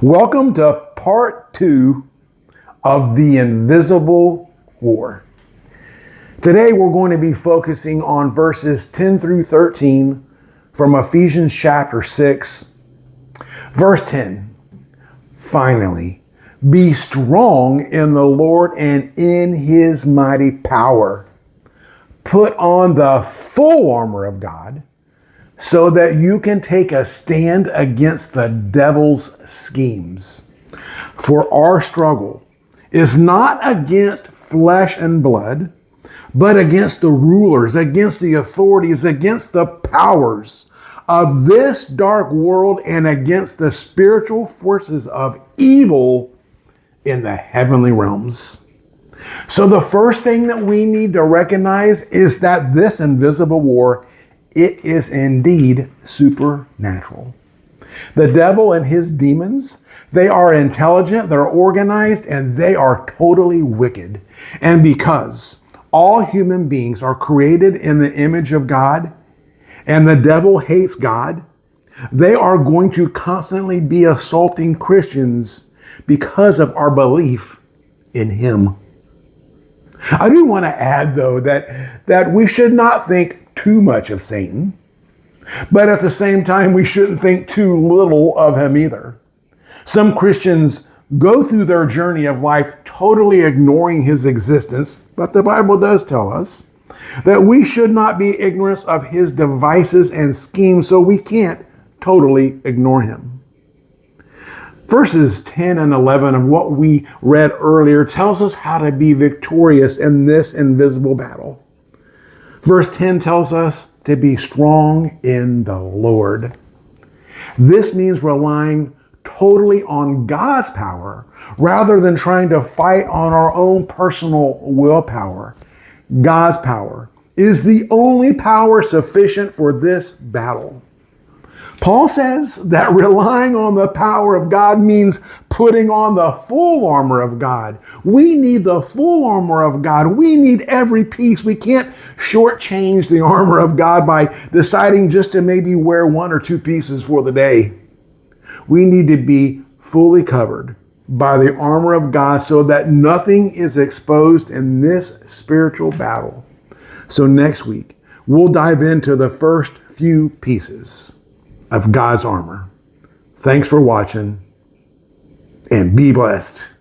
Welcome to part 2 of the Invisible War. Today we're going to be focusing on verses 10 through 13 from Ephesians chapter 6. Verse 10, finally, be strong in the Lord and in his mighty power. Put on the full armor of God so that you can take a stand against the devil's schemes. For our struggle is not against flesh and blood, but against the rulers, against the authorities, against the powers of this dark world, and against the spiritual forces of evil in the heavenly realms. So the first thing that we need to recognize is that this invisible war, it is indeed supernatural. The devil and his demons, they are intelligent, they're organized, and they are totally wicked. And because all human beings are created in the image of God, and the devil hates God, they are going to constantly be assaulting Christians because of our belief in him. I do want to add, though, that we should not think too much of Satan, but at the same time, we shouldn't think too little of him either. Some Christians go through their journey of life totally ignoring his existence, but the Bible does tell us that we should not be ignorant of his devices and schemes, so we can't totally ignore him. Verses 10 and 11 of what we read earlier tells us how to be victorious in this invisible battle. Verse 10 tells us to be strong in the Lord. This means relying totally on God's power rather than trying to fight on our own personal willpower. God's power is the only power sufficient for this battle. Paul says that relying on the power of God means putting on the full armor of God. We need the full armor of God. We need every piece. We can't shortchange the armor of God by deciding just to maybe wear 1 or 2 pieces for the day. We need to be fully covered by the armor of God so that nothing is exposed in this spiritual battle. So next week, we'll dive into the first few pieces of God's armor. Thanks for watching, and be blessed.